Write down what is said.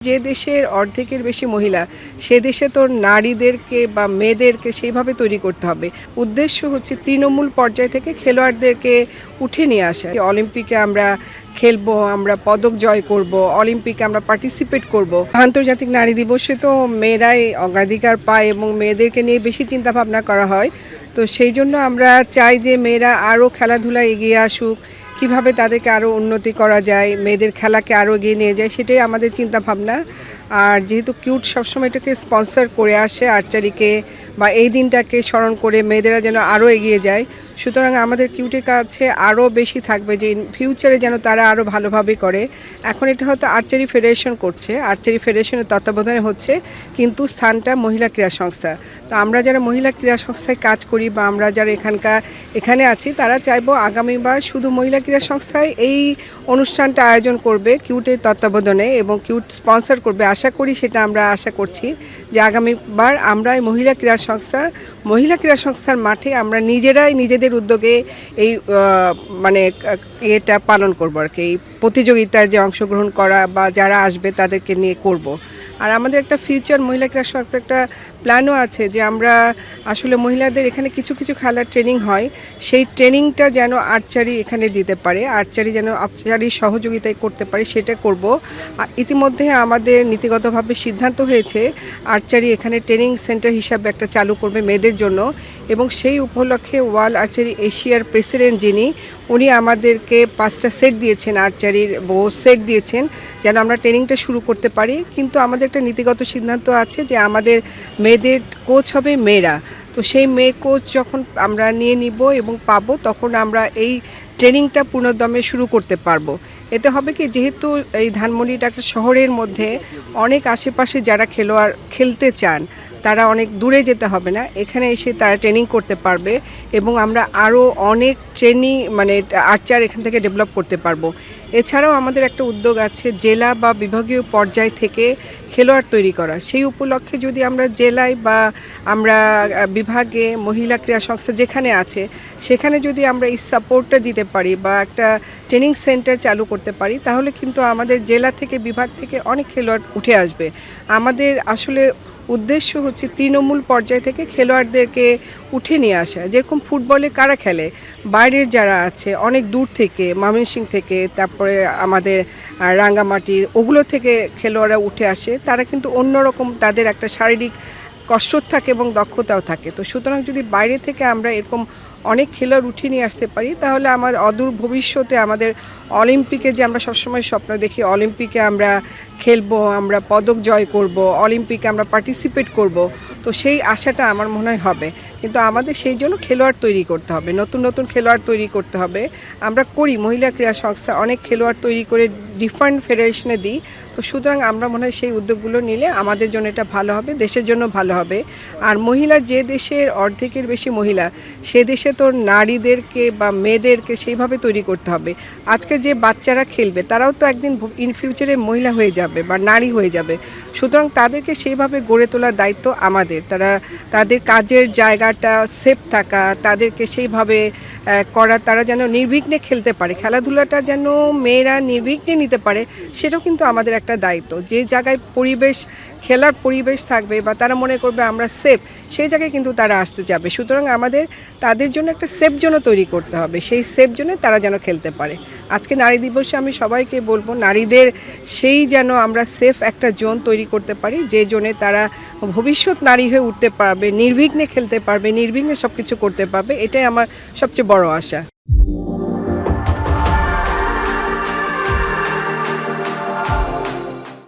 যে দেশের অর্ধেকের বেশি মহিলা সে দেশে তো নারীদেরকে বা মেয়েদেরকে সেইভাবে তৈরি করতে হবে। উদ্দেশ্য হচ্ছে তৃণমূল পর্যায় থেকে খেলোয়াড়দেরকে উঠে নিয়ে আসা। অলিম্পিকে আমরা খেলবো, আমরা পদক জয় করব, অলিম্পিকে আমরা পার্টিসিপেট করব। আন্তর্জাতিক নারী দিবসে তো মেয়েরাই অগ্রাধিকার পায় এবং মেয়েদেরকে নিয়ে বেশি চিন্তা ভাবনা করা হয়। তো সেই জন্য আমরা চাই যে মেয়েরা আরও খেলাধুলায় এগিয়ে আসুক, কিভাবে তাদেরকে আরও উন্নতি করা যায়, মেয়েদের খেলাকে আরও এগিয়ে নিয়ে যায়, সেটাই আমাদের চিন্তা ভাবনা। আর যেহেতু কিউট সবসময় এটাকে স্পন্সর করে আসে আর্চারিকে, বা এই দিনটাকে স্মরণ করে মেয়েদেরা যেন আরও এগিয়ে যায়, সুতরাং আমাদের কিউটের কাছে আরও বেশি থাকবে যে ফিউচারে যেন তারা আরও ভালোভাবে করে। এখন এটা হয়তো আর্চারি ফেডারেশন করছে, আর্চারি ফেডারেশনের তত্ত্বাবধানে হচ্ছে, কিন্তু স্থানটা মহিলা ক্রীড়া সংস্থা। তো আমরা যারা মহিলা ক্রীড়া সংস্থায় কাজ করি বা আমরা যারা এখানে আছি, তারা চাইবো আগামীবার শুধু মহিলা ক্রীড়া সংস্থায় এই অনুষ্ঠানটা আয়োজন করবে কিউটের তত্ত্বাবধানে এবং কিউট স্পন্সর করবে। আশা করি সেটা আমরা আশা করছি যে আগামীবার আমরা এই মহিলা ক্রীড়া সংস্থার মাঠে আমরা নিজেরাই নিজেদের উদ্যোগে এই এটা পালন করবো আর কি। এই প্রতিযোগিতায় যে অংশগ্রহণ করা বা যারা আসবে তাদেরকে নিয়ে করব। আর আমাদের একটা ফিউচার মহিলা ক্রীড়া সংস্থা একটা প্ল্যানও আছে যে আমরা আসলে মহিলাদের এখানে কিছু কিছু খেলার ট্রেনিং হয়, সেই ট্রেনিংটা যেন আর্চারি এখানে দিতে পারে, আর্চারির সহযোগিতায় করতে পারে, সেটা করব। ইতিমধ্যে আমাদের নীতিগতভাবে সিদ্ধান্ত হয়েছে আর্চারি এখানে ট্রেনিং সেন্টার হিসাবে একটা চালু করবে মেয়েদের জন্য, এবং সেই উপলক্ষে ওয়ার্ল্ড আর্চারি এশিয়ার প্রেসিডেন্ট যিনি, উনি আমাদেরকে 5টা সেট দিয়েছেন, আর্চারির সেট দিয়েছেন যেন আমরা ট্রেনিংটা শুরু করতে পারি। কিন্তু আমাদের একটা নীতিগত সিদ্ধান্ত আছে যে আমাদের মেয়েদের কোচ হবে মেয়েরা। তো সেই মেয়ে কোচ যখন আমরা নিয়ে নিব এবং পাবো, তখন আমরা এই ট্রেনিংটা পুনর্দমে শুরু করতে পারবো। এতে হবে কি, যেহেতু এই ধানমন্ডিটা একটা শহরের মধ্যে, অনেক আশেপাশে যারা খেলোয়াড় খেলতে চান তারা অনেক দূরে যেতে হবে না, এখানে এসে তারা ট্রেনিং করতে পারবে এবং আমরা আরও অনেক আর্চার এখান থেকে ডেভেলপ করতে পারবো। এছাড়াও আমাদের একটা উদ্যোগ আছে জেলা বা বিভাগীয় পর্যায় থেকে খেলোয়াড় তৈরি করা। সেই উপলক্ষে যদি আমরা জেলায় বা আমরা বিভাগে মহিলা ক্রীড়া সংস্থা যেখানে আছে সেখানে যদি আমরা এই সাপোর্টটা দিতে পারি বা একটা ট্রেনিং সেন্টার চালু করতে পারি, তাহলে কিন্তু আমাদের জেলা থেকে বিভাগ থেকে অনেক খেলোয়াড় উঠে আসবে। আমাদের আসলে উদ্দেশ্য হচ্ছে তৃণমূল পর্যায় থেকে খেলোয়াড়দেরকে উঠে নিয়ে আসা। যেরকম ফুটবলে কারা খেলে, বাইরের যারা আছে অনেক দূর থেকে, ময়মনসিংহ থেকে, তারপরে আমাদের রাঙ্গামাটি, ওগুলো থেকে খেলোয়াড়রা উঠে আসে, তারা কিন্তু অন্যরকম, তাদের একটা শারীরিক কসরত থাকে এবং দক্ষতাও থাকে। তো সুতরাং যদি বাইরে থেকে আমরা এরকম অনেক খেলোয়াড় উঠিয়ে নিয়ে আসতে পারি, তাহলে আমার অদূর ভবিষ্যতে আমাদের অলিম্পিকে যে আমরা সবসময় স্বপ্ন দেখি, অলিম্পিকে আমরা খেলবো, আমরা পদক জয় করব, অলিম্পিকে আমরা পার্টিসিপেট করব, তো সেই আশাটা আমার মনে হয় হবে। কিন্তু আমাদের সেই জন্য খেলোয়াড় তৈরি করতে হবে, নতুন নতুন খেলোয়াড় তৈরি করতে হবে। আমরা করি, মহিলা ক্রীড়া সংস্থা অনেক খেলোয়াড় তৈরি করে ডিফারেন্ট ফেডারেশনে দিই। তো সুতরাং আমরা মনে হয় সেই উদ্যোগগুলো নিলে আমাদের জন্য এটা ভালো হবে, দেশের জন্য ভালো হবে। আর মহিলা যে দেশের অর্ধেকের বেশি মহিলা সে দেশে তো নারীদেরকে বা মেয়েদেরকে সেইভাবে তৈরি করতে হবে। আজকে যে বাচ্চারা খেলবে তারাও তো একদিন ইন ফিউচারে মহিলা হয়ে যাবে বা নারী হয়ে যাবে, সুতরাং তাদেরকে সেইভাবে গড়ে তোলার দায়িত্ব আমাদের। তাদের কাজের জায়গাটা সেফ থাকা, তাদেরকে সেইভাবে করা, তারা যেন নির্বিঘ্নে খেলতে পারে, খেলাধুলাটা যেন মেয়েরা নির্বিঘ্নে নিতে পারে, সেটাও কিন্তু আমাদের একটা দায়িত্ব। যে জায়গায় খেলার পরিবেশ থাকবে বা তারা মনে করবে আমরা সেফ, সেই জায়গায় কিন্তু তারা আসতে যাবে। সুতরাং আমাদের তাদের জন্য একটা সেফ জোন তৈরি করতে হবে, সেই সেফ জোনে তারা যেন খেলতে পারে। আজকে নারী দিবসে আমি সবাইকে বলবো, নারীদের সেই যেন আমরা সেফ একটা জোন তৈরি করতে পারি, যে জোনে তারা ভবিষ্যৎ নারী হয়ে উঠতে পারবে, নির্বিঘ্নে খেলতে পারবে, নির্বিঘ্নে সব কিছু করতে পারবে। এটাই আমার সবচেয়ে বড় আশা।